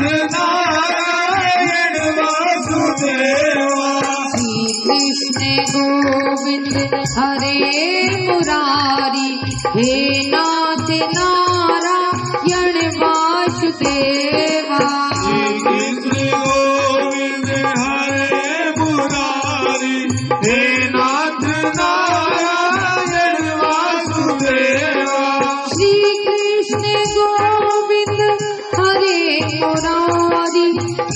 नारायण वासुदेवा। श्री कृष्ण गोविंद हरे मुरारी हे नाथ नारायण वासुदेवा। श्री कृष्ण गोविंद हरे मुरारी हे नाथ नारायण वासुदेवा। श्री कृष्ण गोविंद हरे मुरारी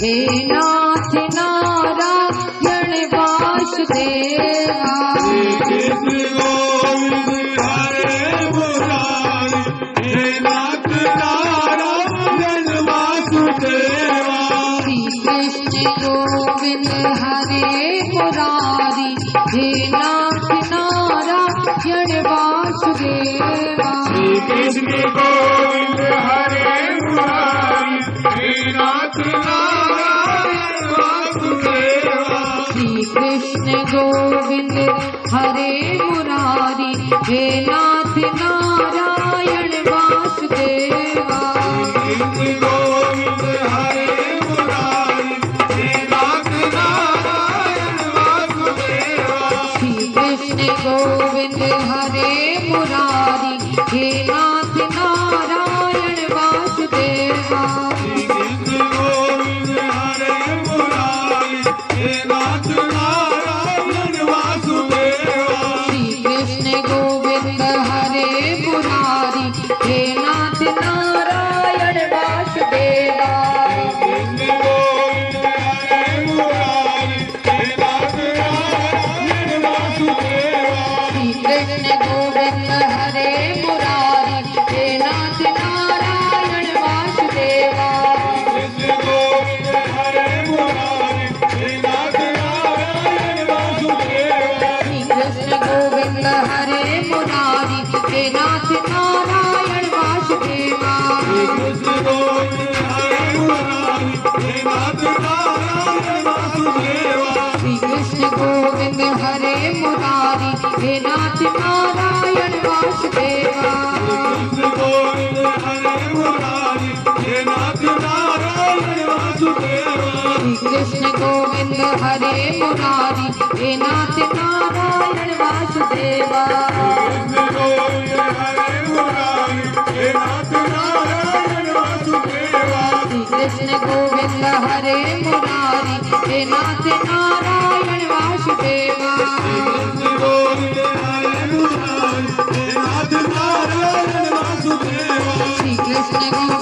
हे नाथ नारायण वासुदेवा। श्री कृष्ण गोविंद हरे मुरारी हे नाथ नारायण वासुदेवा। श्री कृष्ण गोविंद हरे मुरारी हे नाथ नारायण वासुदेवा। श्री कृष्ण गोविंद हरे मुरारी हे नाथ नारायण वासुदेवा। श्री कृष्ण गोविंद हरे मुरारी हे नाथ नारायण वासुदेवा। कृष्ण गोविंद हरे मुरारी हे नाथ नारायण वासुदेवा। श्री कृष्ण गोविंद हरे मुरारी हे नाथ नारायण वासुदेवा। श्री कृष्ण गोविंद हरे मुरारी हे नाथ नारायण वासुदेवा। श्री कृष्ण गोविंद हरे मुरारी हे नाथ नारायण वासुदेवा। कृष्ण गोविंद हरे मुरारी हे नाथ नारायण वासुदेवा। श्री कृष्ण गोविंद हरे मुरारी हे नाथ नारायण वासुदेवा। कृष्ण गोविंद हरे मुरारी हे नाथ नारायण वासुदेवा। श्री कृष्ण गोविंद हरे मुरारी हे नाथ नारायण वासुदेवा। श्री कृष्ण गोविंद हरे मुरारी हे नाथ नारायण वासुदेवा। श्री कृष्ण गोविंद हरे मुरारी हे नाथ नारायण वासुदेवा। कृष्ण गोविंद हरे मुरारी हे नाथ नारायण वासुदेवा। श्री कृष्ण गोविंद हरे मुरारी हे नाथ नारायण वासुदेवा। कृष्ण गोविंद हरे मुरारी हे नाथ नारायण वासुदेवा। श्री कृष्ण गोविंद हरे मुरारी हे नाथ नारायण वासुदेवा। कृष्ण गोविंद हरे मुरारी हे नाथ नारायण वासुदेवा। श्री कृष्ण गोविंद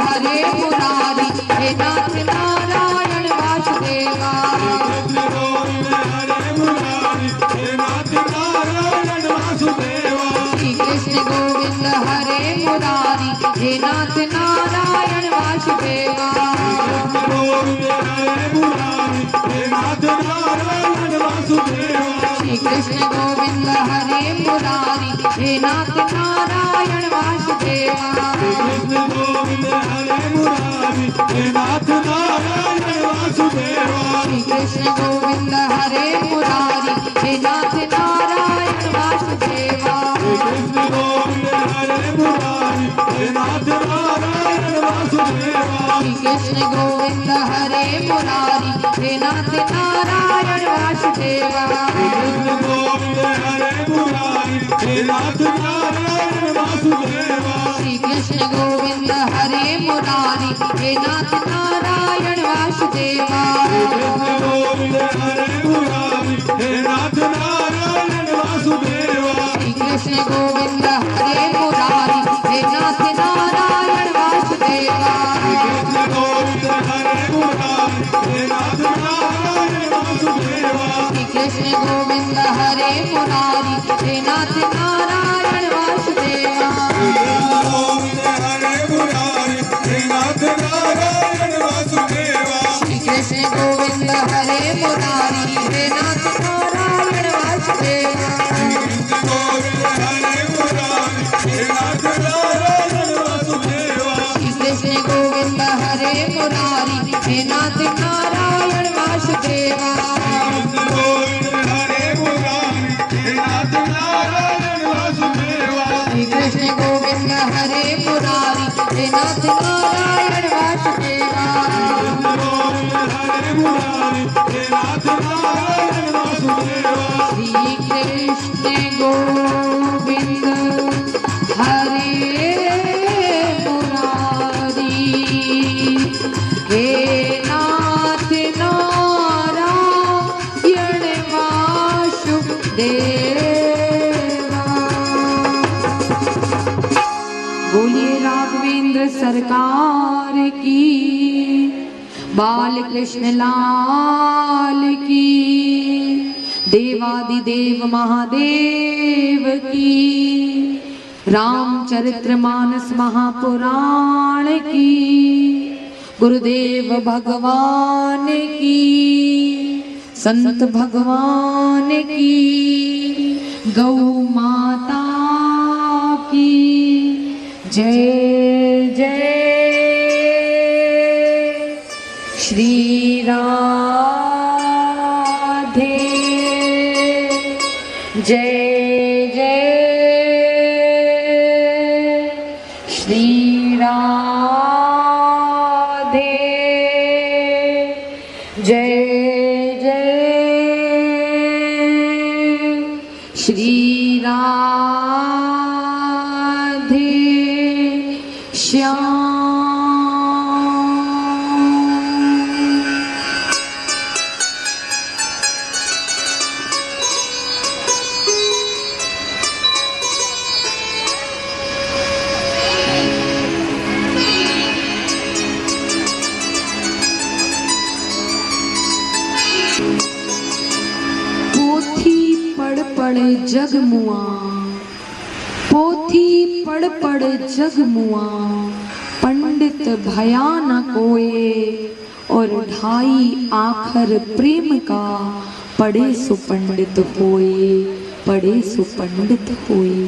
हरे मुरारी हे नाथ नारायण वासुदेवा। कृष्ण गोविंद हरे मुरारी हे नाथ नारायण वासुदेवा। श्री कृष्ण गोविंद हरे मुरारी हे नाथ नारायण वासुदेवा। कृष्ण गोविंद हरे मुरारी हे नाथ नारायण वासुदेवा। श्री कृष्ण गोविंद हरे मुरारी हे नाथ नारायण वासुदेवा। कृष्ण गोविंद हरे मुरारी हे नाथ नारायण वासुदेवा। श्री कृष्ण गोविंद हरे मुरारी हे नाथ नारायण वासुदेवा। कृष्ण गोविंद हरे मुरारी हे नाथ नारायण वासुदेवा। श्री कृष्ण गोविंद हरे मुरारी हे नाथ नारायण वासुदेवा। कृष्ण गोविंद हरे मुरारी हे नाथ नारायण वासुदेवा। श्री कृष्ण गोविंद हरे मुरारी हे नाथ नारायण वासुदेवा। कृष्ण गोविंद हरे मुरारी हे नाथ नारायण वासुदेवा। श्री कृष्ण गोविंद हरे मुरारी हे नाथ नारायण वासुदेवा। कृष्ण गोविंद हरे मुरारी हे नाथ नारायण वासुदेवा। श्री कृष्ण गोविंद हरे मुरारी हे नाथ नारायण वासुदेवा। कृष्ण गोविंद हरे मुरारी हे नाथ नारायण वासुदेवा। श्री कृष्ण गोविंद हरे मुरारी हे नाथ नारायण वासुदेवा। कृष्ण गोविंद हरे मुरारी हे नाथ नारायण वासुदेवा। श्री कृष्ण गोविंद हरे मुरारी हे नाथ नारायण वासुदेवा। कृष्ण गोविंद हरे मुरारी हे नाथ नारायण वासुदेवा। श्री कृष्ण गोविंद हरे मुरारी हे नाथ नारायण वासुदेवा। मुरारी हे नाथ नारायण वासुदेवा श्री कृष्ण गोविंद हरे मुरारी हे नाथ नारायण वासुदेवा। बोलिए राघवेंद्र सरकार की, बाल कृष्ण लाल की, देवादिदेव महादेव की, रामचरितमानस महापुराण की, गुरुदेव भगवान की, संत भगवान की, गौ माता की जय जय। श्री राधे जय जय। श्री राधे जय जय। श्री राधे श्याम। पोथी पढ़ पढ़ जग मुआ, पोथी पढ़ पढ़ जग मुआ, पंडित भया न कोए, और ढाई आखर प्रेम का, पढ़े सो पंडित होए, पढ़े सो पंडित होए।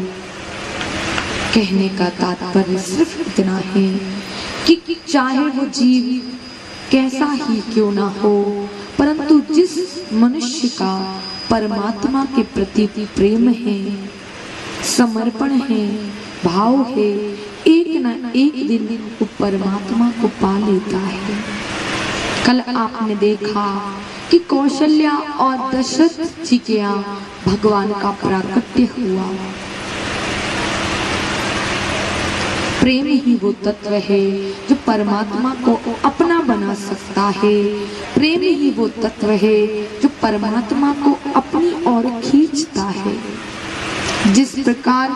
कहने का तात्पर्य सिर्फ इतना है कि चाहे वो जीव कैसा ही क्यों ना हो, परंतु जिस मनुष्य का परमात्मा के प्रति प्रेम है, समर्पण है, भाव है, एक न एक दिन वो परमात्मा को पा लेता है। कल आपने देखा कि कौशल्या और दशरथ जी के यहाँ भगवान का प्राकट्य हुआ। प्रेम ही वो तत्व है जो परमात्मा को अपना बना सकता है। प्रेम ही वो तत्व है जो परमात्मा को अपनी ओर खींचता है। जिस प्रकार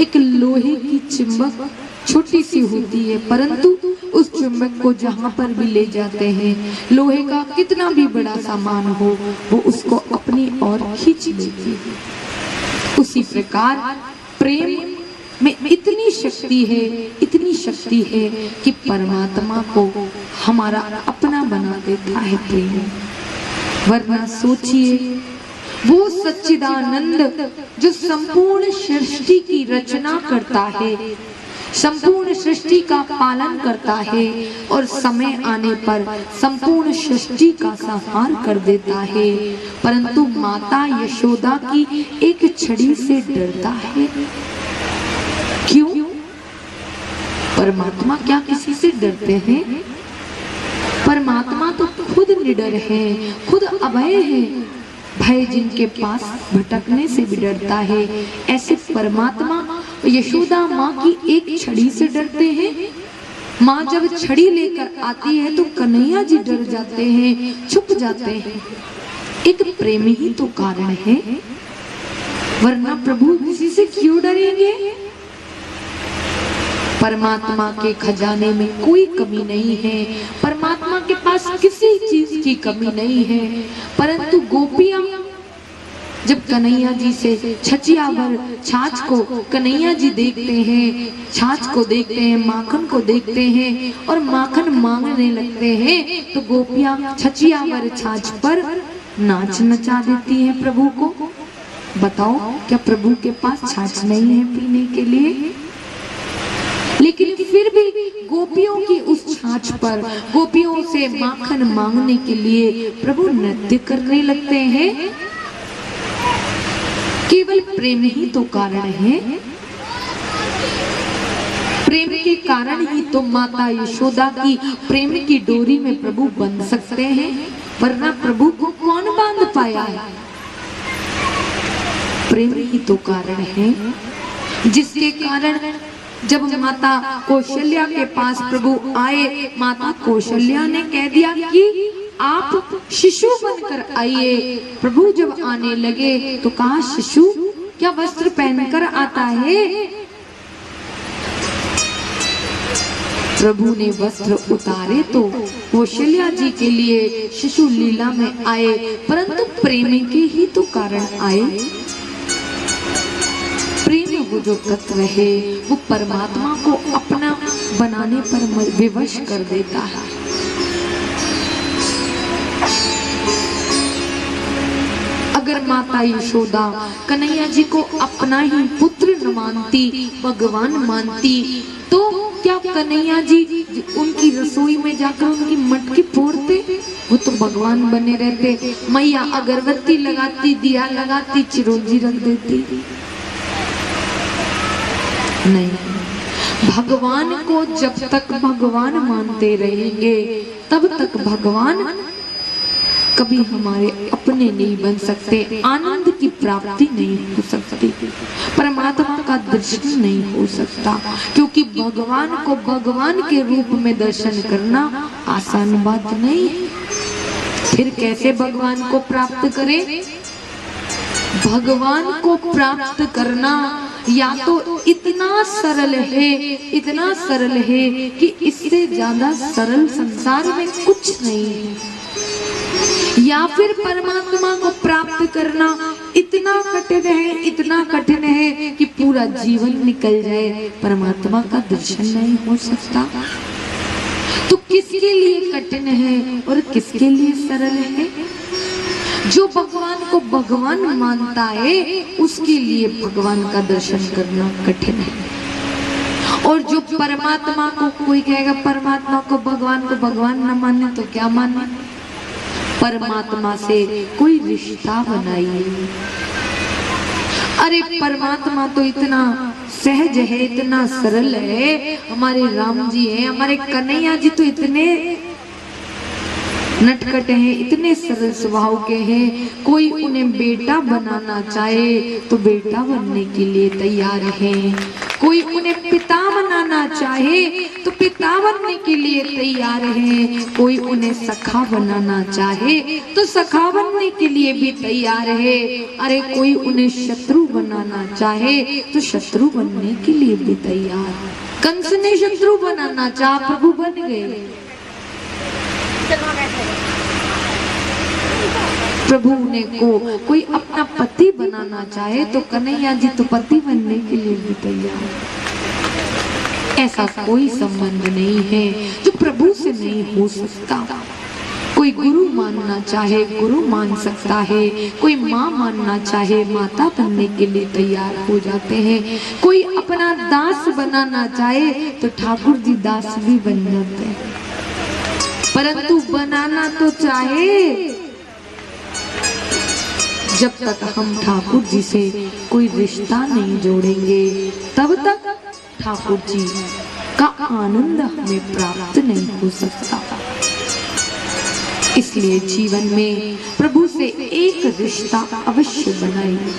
एक लोहे की चुंबक छोटी सी होती है, परंतु उस चुंबक को जहां पर भी ले जाते हैं, लोहे का कितना भी बड़ा सामान हो, वो उसको अपनी ओर खींच लेती है। उसी प्रकार प्रेम में इतनी शक्ति है कि परमात्मा को हमारा अपना बना देता है प्रेम। वरना सोचिए, वो सच्चिदानंद जो संपूर्ण सृष्टि की रचना करता है, संपूर्ण सृष्टि का पालन करता है, और समय आने पर संपूर्ण सृष्टि का संहार कर देता है, परंतु माता यशोदा की एक छड़ी से डरता है। क्यों? परमात्मा क्या किसी से डरते हैं? परमात्मा तो खुद निडर है, खुद अभय है। भय जिनके पास भटकने से भी डरता है, ऐसे परमात्मा यशोदा माँ की एक छड़ी से डरते हैं। माँ जब छड़ी लेकर आती है तो कन्हैया जी डर जाते हैं, छुप जाते हैं। एक प्रेम ही तो कारण है, वरना प्रभु किसी से क्यों डरेंगे? परमात्मा के खजाने में कोई कमी नहीं है, परमात्मा के पास किसी चीज की कमी नहीं है। परंतु गोपियां जब कन्हैया जी से छचिया भर छाछ को कन्हैया जी देखते हैं, छाछ को देखते हैं, माखन को देखते हैं और माखन मांगने लगते हैं, तो गोपियां छचिया भर छाछ पर नाच नचा देती हैं प्रभु को। बताओ, क्या प्रभु के पास छाछ नहीं है पीने के लिए? लेकिन फिर भी गोपियों की उस छाछ पर, गोपियों से माखन मांगने के लिए प्रभु नृत्य करने लगते हैं। केवल प्रेम ही तो कारण है। प्रेम के कारण ही तो माता यशोदा की प्रेम की डोरी में प्रभु बंध सकते हैं। वरना प्रभु को कौन बांध पाया है? प्रेम ही तो कारण है, जिसके कारण जब माता कौशल्या के पास प्रभु आए, माता कौशल्या ने कह दिया कि आप शिशु बनकर आइए। प्रभु जब आने लगे तो कहा, शिशु क्या वस्त्र पहनकर आता है? प्रभु ने वस्त्र उतारे तो कौशल्या जी के लिए शिशु लीला में आए, परंतु प्रेम के ही तो कारण आए। प्रेम वो जो तत्व है वो परमात्मा को अपना बनाने पर विवश कर देता है। अगर माता यशोदा कन्हैया जी को अपना ही पुत्र न मानती, भगवान मानती, तो क्या कन्हैया जी उनकी रसोई में जाकर उनकी मटकी फोड़ते? वो तो भगवान बने रहते। मैया अगरबत्ती लगाती, दिया लगाती, चिरौंजी रख देती। नहीं, भगवान को जब तक भगवान मानते रहेंगे तब तक भगवान कभी हमारे अपने नहीं बन सकते, आनंद की प्राप्ति नहीं हो सकती, परमात्मा का दर्शन नहीं हो सकता, क्योंकि भगवान को भगवान के रूप में दर्शन करना आसान बात नहीं है। फिर कैसे भगवान को प्राप्त करें? भगवान को प्राप्त करना या तो इतना सरल है, इतना सरल है कि इससे ज्यादा सरल संसार में कुछ नहीं है, या फिर परमात्मा को प्राप्त करना इतना कठिन है, इतना कठिन है कि पूरा जीवन निकल जाए, परमात्मा का दर्शन नहीं हो सकता। तो किसके लिए कठिन है और किसके लिए सरल है? जो भगवान को भगवान मानता है उसके लिए भगवान का दर्शन करना कठिन है। और जो परमात्मा को, कोई कहेगा परमात्मा को भगवान न माने तो क्या माने? परमात्मा से कोई रिश्ता बनाइए। अरे परमात्मा तो इतना सहज है, इतना सरल है। हमारे राम जी हैं, हमारे कन्हैया जी तो इतने नटखट हैं, इतने सरल स्वभाव के हैं। कोई उन्हें बेटा बनाना चाहे तो बेटा बनने के लिए तैयार हैं। कोई उन्हें पिता बनाना चाहे तो पिता बनने के लिए तैयार हैं। कोई उन्हें सखा बनाना चाहे तो सखा बनने के लिए भी तैयार है। अरे कोई उन्हें शत्रु बनाना चाहे तो शत्रु बनने के लिए भी तैयार। कंस ने शत्रु बनाना चाहा, प्रभु बन गए। प्रभु ने को कोई अपना पति बनाना चाहे तो कन्हैया जी तो पति बनने के लिए भी तैयार। ऐसा कोई संबंध नहीं है जो प्रभु से नहीं हो सकता। कोई गुरु मानना चाहे गुरु मान सकता है, कोई माँ मानना चाहे माता बनने के लिए तैयार हो जाते हैं। कोई अपना दास बनाना चाहे तो ठाकुर जी दास भी बन जाते हैं। परंतु बनाना तो चाहे, जब तक हम ठाकुर जी से कोई रिश्ता नहीं जोड़ेंगे तब तक ठाकुर जी का आनंद हमें प्राप्त नहीं हो सकता। इसलिए जीवन में प्रभु से एक रिश्ता अवश्य बनाइए।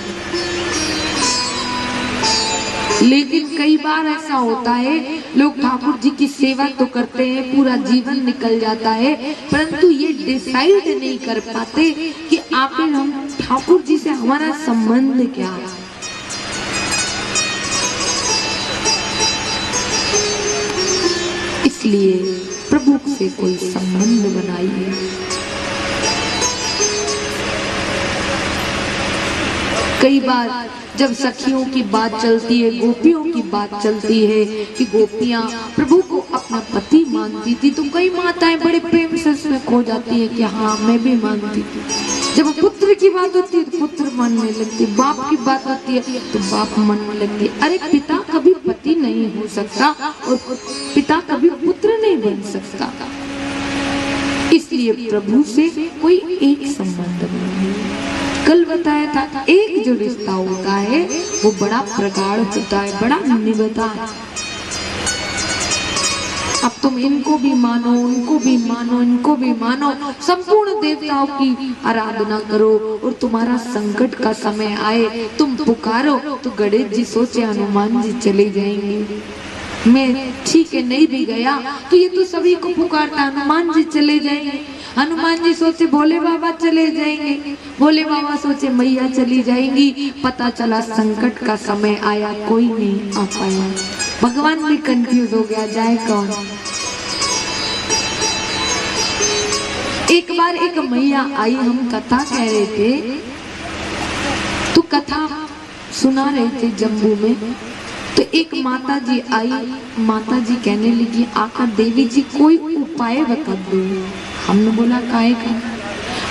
लेकिन कई बार ऐसा होता है, लोग ठाकुर जी की सेवा तो करते हैं, पूरा जीवन निकल जाता है, परंतु ये डिसाइड नहीं कर पाते कि आखिर हम ठाकुर जी से हमारा संबंध क्या है। इसलिए प्रभु से कोई संबंध बनाइए। कई बार जब सखियों की बात चलती है, गोपियों की बात चलती है कि गोपियां प्रभु को अपना पति मानती थी, तो कई माताएं बड़े प्रेम से उसमें खो जाती है कि हाँ मैं भी मानती थी। जब पुत्र की बात होती है तो पुत्र मानने लगती है, बाप की बात होती है तो बाप मानने लगती है। अरे पिता कभी पति नहीं हो सकता और पिता कभी पुत्र नहीं बन सकता। इसलिए प्रभु से कोई एक संबंध नहीं। कल बताया था, एक जो रिश्ता होता है वो बड़ा प्रगाढ़ होता है, बड़ा निभता है। अब तुम इनको भी मानो, उनको भी मानो, इनको भी मानो, संपूर्ण देवताओं की आराधना करो और तुम्हारा संकट का समय आए तुम पुकारो तो गणेश जी सोचे हनुमान जी चले जाएंगे। मैं ठीक है नहीं भी गया तो ये तो सभी को पुकारता, हनुमान जी चले जाएंगे। हनुमान जी सोचे भोले बाबा चले जाएंगे, भोले बाबा सोचे मैया चली जाएंगी। पता चला संकट का समय आया, कोई नहीं आ पाया। भगवान भी कंफ्यूज हो गया, जाए कौन। एक बार एक मैया आई, हम कथा कह रहे थे तो कथा सुना रहे थे जम्मू में, तो एक माता जी आई। माता जी कहने लगी आका देवी जी कोई उपाय बता दो। हमने बोला काहे का?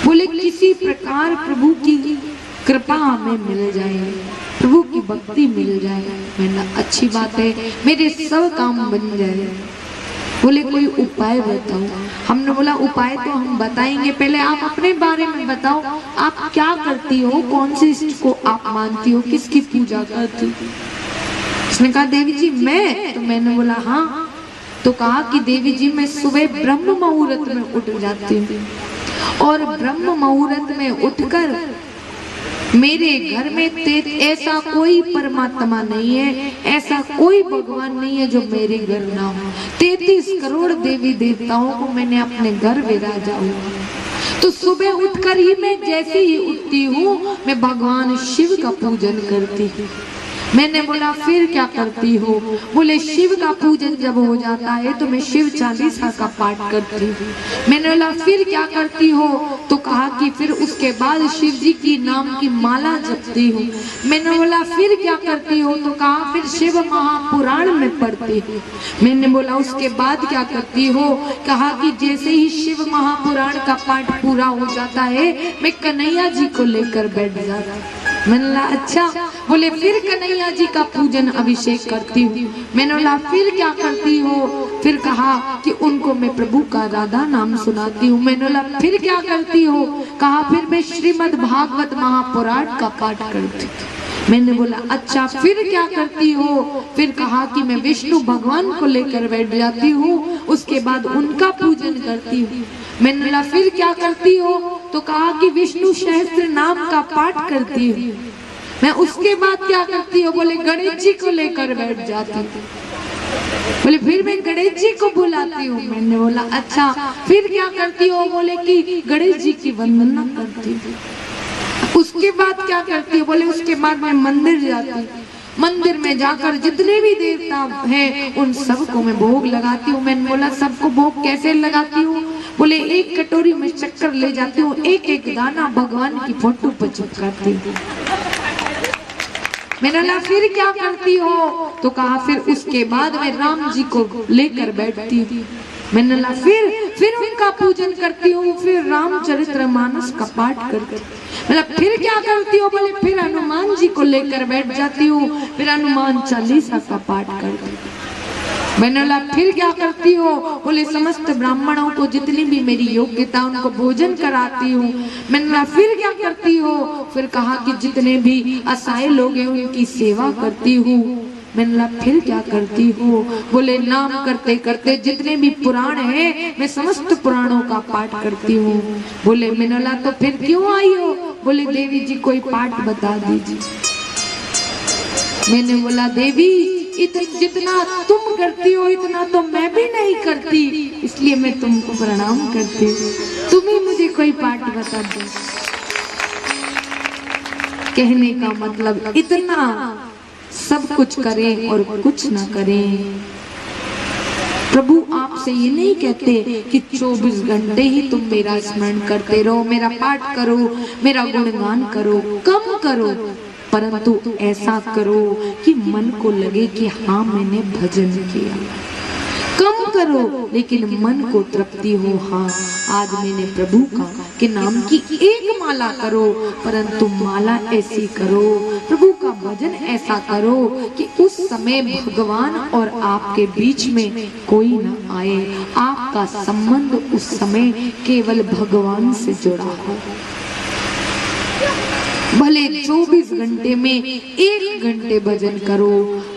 बोले किसी प्रकार प्रभु की कृपा हमें मिल जाए, प्रभु की भक्ति मिल जाए। मैंने अच्छी बात है, मेरे सब काम बन जाए। बोले कोई उपाय बताओ। हमने बोला उपाय तो हम बताएंगे, पहले आप अपने बारे में बताओ, आप क्या करती हो, कौन से इष्ट को आप मानती हो, किसकी पूजा करती हो। उसने कहा देवी जी मैं, तो मैंने बोला हाँ। तो कहा कि देवी जी मैं सुबह ब्रह्म मुहूर्त में उठ जाती हूँ और ब्रह्म मुहूर्त में उठकर मेरे घर में ऐसा कोई परमात्मा नहीं है, ऐसा कोई भगवान नहीं है जो मेरे घर ना हो। 33 करोड़ देवी देवताओं को मैंने अपने घर विराजा हुआ। तो सुबह उठकर ही मैं जैसे ही उठती हूँ मैं भगवान शिव का पूजन करती हूँ। मैंने बोला फिर क्या करती हो? बोले शिव का पूजन जब हो जाता है तो मैं शिव चालीसा का पाठ करती हूँ। मैंने बोला फिर क्या करती हो? तो कहा कि फिर उसके बाद शिव जी की नाम की माला जपती हूँ। मैंने बोला फिर क्या करती हो? तो कहा फिर शिव महापुराण में पढ़ती हूँ। मैंने बोला उसके बाद क्या करती हो? कहा कि जैसे ही शिव महापुराण का पाठ पूरा हो जाता है मैं कन्हैया जी को लेकर बैठ जाती। मैंने बोला अच्छा। बोले फिर कन्हैया जी का पूजन अभिषेक करती हूँ। मैंने बोला फिर क्या करती हो? फिर कहा कि उनको मैं प्रभु का राधा नाम सुनाती हूँ। मैंने बोला फिर क्या करती हो? कहा फिर मैं श्रीमद् भागवत महापुराण का पाठ करती हूँ। मैंने बोला अच्छा फिर क्या करती हो? फिर कहा कि मैं विष्णु भगवान को लेकर बैठ जाती हूँ, उसके बाद उनका पूजन करती हूँ। मैंने बोला फिर क्या करती हो? तो कहा कि विष्णु सहस्त्र नाम का पाठ करती हूँ। मैं उसके बाद क्या करती हूँ? बोले गणेश जी को लेकर बैठ जाती हूँ। बोले फिर मैं गणेश जी को बुलाती हूँ। मैंने बोला अच्छा फिर क्या करती हो? बोले कि गणेश जी की वंदना करती हूँ। उसके बाद क्या करती हो? बोले उसके बाद मैं मंदिर जाती हूँ। मंदिर में जाकर जितने भी देवता हैं उन सबको मैं भोग लगाती हूँ। मैंने बोला सबको भोग कैसे लगाती हूँ? बोले एक कटोरी में शक्कर ले जाती हूँ, एक एक दाना भगवान की फोटो पर चिपकाती हूँ। मैंने बोला फिर क्या करती हो? तो कहा फिर उसके बाद मैं राम जी को लेकर बैठती हूँ। मैंने बोला फिर उनका पूजन करती हूँ, फिर रामचरितमानस का पाठ करती हूँ। मतलब फिर क्या करती हो? बोले फिर हनुमान जी को लेकर बैठ जाती हूँ, फिर हनुमान चालीसा का पाठ करती हूँ। मैंने बोला फिर क्या करती हो? बोले समस्त ब्राह्मणों को जितनी भी मेरी योग्यता उनको भोजन कराती हूँ। मैंने बोला फिर क्या करती हो? फिर कहा कि जितने भी असहाय लोग हैं उनकी सेवा करती हूँ। मैंने बोला फिर क्या करती हो? बोले नाम करते करते जितने भी पुराण हैं मैं समस्त पुराणों का पाठ करती हूँ। बोले मैंने बोला तो फिर क्यों आई हो? बोले देवी जी कोई पाठ बता दीजिए। मैंने बोला देवी जितना तुम करती हो इतना तो मैं भी नहीं करती, इसलिए मैं तुमको प्रणाम करती हूँ, तुम ही मुझे कोई पाठ बता दो। कहने का मतलब इतना सब कुछ करें और कुछ ना करें। प्रभु आपसे ये नहीं कहते कि 24 घंटे ही तुम मेरा स्मरण करते रहो, मेरा पाठ करो, मेरा गुणगान करो, कम करो, परंतु ऐसा करो कि मन को लगे कि हाँ मैंने भजन किया। कम करो लेकिन मन को तृप्ति हो, हाँ आज मैंने प्रभु का के नाम की एक माला करो, परंतु माला ऐसी करो, प्रभु का भजन ऐसा करो कि उस समय भगवान और आपके बीच में कोई ना आए, आपका संबंध उस समय केवल भगवान से जुड़ा हो। भले 24 घंटे में 1 घंटे भजन करो,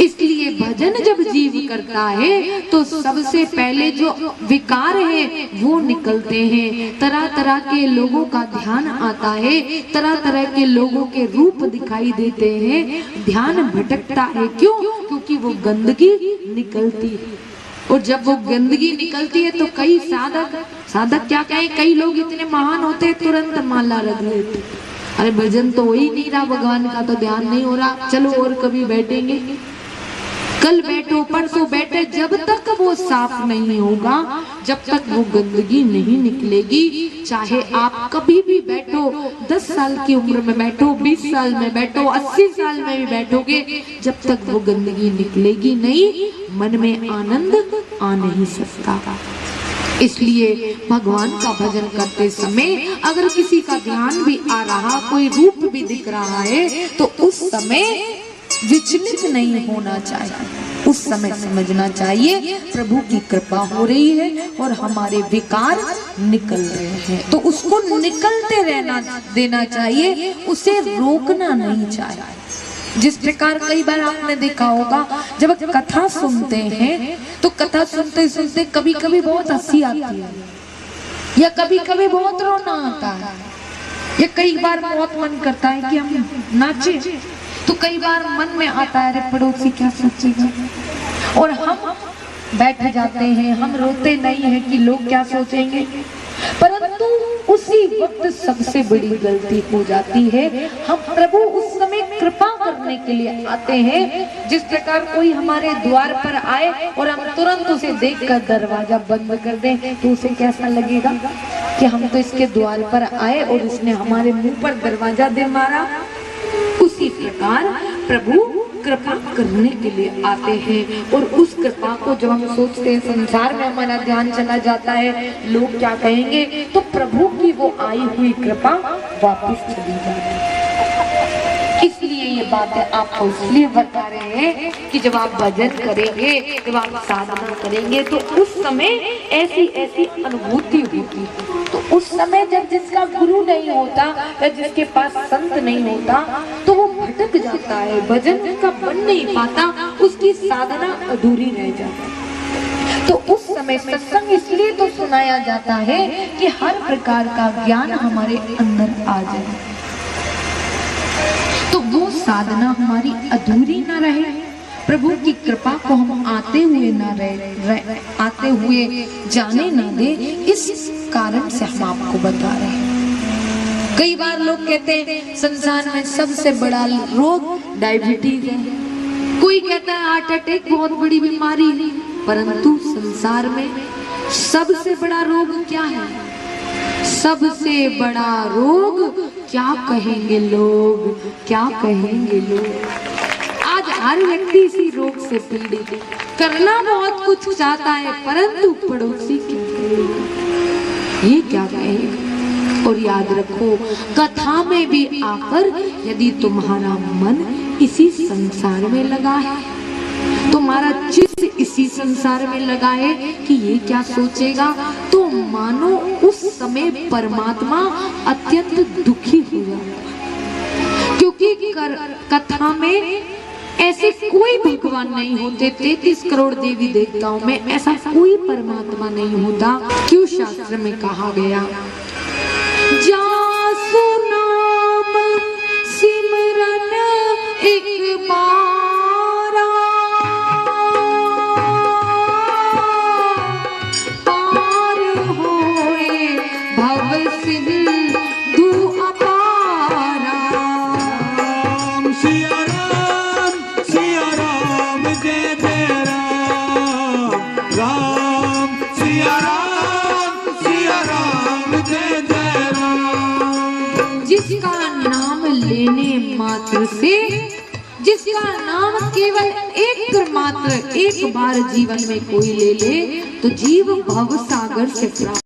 इसलिए भजन जब जीव करता है तो सबसे पहले जो विकार है वो निकलते हैं। तरह तरह के लोगों का ध्यान आता है, तरह तरह के लोगों के रूप दिखाई देते हैं, ध्यान भटकता है। क्यों? क्योंकि वो गंदगी निकलती है। और जब वो गंदगी निकलती है तो कई साधक क्या कहें, कई लोग इतने महान होते हैं तुरंत माला रख लेते। अरे भजन तो हो ही नहीं रहा, भगवान का तो ध्यान नहीं हो रहा, चलो और कभी बैठेंगे, कल बैठो, परसों बैठे। जब तक वो साफ नहीं होगा, जब तक वो गंदगी नहीं निकलेगी, चाहे आप कभी भी बैठो, 10 साल की उम्र में बैठो, 20 साल में बैठो, 80 साल में भी बैठोगे, जब तक वो गंदगी निकलेगी नहीं, मन में आनंद आ नहीं सकता। इसलिए भगवान का भजन करते समय अगर किसी का ध्यान भी आ रहा, कोई रूप भी दिख रहा है, तो उस समय विचलित नहीं होना चाहिए। उस समय समझना चाहिए प्रभु की कृपा हो रही है और हमारे विकार निकल रहे हैं, तो उसको निकलते रहना देना चाहिए, उसे रोकना नहीं चाहिए। जिस प्रकार कई बार आपने देखा होगा, जब कथा सुनते हैं तो कथा सुनते सुनते कभी कभी बहुत हंसी आती है, या कभी कभी बहुत रोना आता है, या कई बार बहुत मन करता है कि हम नाचे, तो कई बार मन में आता है अरे पड़ोसी क्या सोचेगा, और हम बैठ जाते हैं, हम रोते नहीं है कि लोग क्या सोचेंगे। परंतु उसी वक्त सबसे बड़ी गलती हो जाती है, हम प्रभु उस समय कृपा करने के लिए आते हैं। जिस प्रकार कोई हमारे द्वार पर आए और हम तुरंत उसे देखकर दरवाजा बंद कर दें, तो उसे कैसा लगेगा कि हम तो इसके द्वार पर आए और इसने हमारे मुंह पर दरवाजा दे मारा। उसी प्रकार प्रभु कृपा करने के लिए आते हैं, और उस कृपा को जब हम सोचते हैं संसार में हमारा ध्यान चला जाता है, लोग क्या कहेंगे, तो प्रभु की वो आई हुई कृपा वापस चली जाती है। इसलिए ये बातें आपको इसलिए बता रहे हैं कि जब आप भजन करेंगे, जब आप साधना करेंगे, तो उस समय ऐसी ऐसी अनुभूति होती है। तो उस समय जब जिसका गुरु नहीं होता या जिसके पास संत नहीं होता, तो वो भटक जाता है, भजन का बन नहीं पाता, उसकी साधना अधूरी रह जाती है। तो उस समय सत्संग इसलिए तो सुनाया जाता है कि हर प्रकार का ज्ञान हमारे अंदर आ जाए, तो वो साधना हमारी अधूरी ना रहे, प्रभु की कृपा को हम आते हुए जाने ना दे। इस कारण से हम आपको बता रहे हैं। कई बार लोग कहते हैं संसार में सबसे बड़ा रोग डायबिटीज है, कोई कहता है हार्ट अटैक बहुत बड़ी बीमारी है, परंतु संसार में सबसे बड़ा रोग क्या है? सबसे बड़ा रोग क्या कहेंगे लोग, क्या कहेंगे लोग? आज हर व्यक्ति इसी रोग से पीड़ित है, करना बहुत कुछ चाहता है, परंतु पड़ोसी क्या कहेगा, ये क्या कहेगा। और याद रखो, कथा में भी आकर यदि तुम्हारा मन इसी संसार में लगा है, तुम्हारा चित्त इसी संसार में लगा है कि ये क्या सोचेगा, तो मानो उस समय परमात्मा अत्यंत दुखी हो जाएगा। क्योंकि कथा में ऐसे कोई भगवान नहीं होते, 33 करोड़ देवी देवताओं में ऐसा कोई परमात्मा नहीं होता। क्यों शास्त्र में कहा गया, जासु नाम सिमरन एक बारा पार होए भव सिंधु अपारा। सिया राम जय जय राम, राम सिया राम जय जय राम। जिसका नाम लेने मात्र से, जिसका नाम केवल एक बार जीवन में कोई ले ले, तो जीव भव सागर से प्राप्त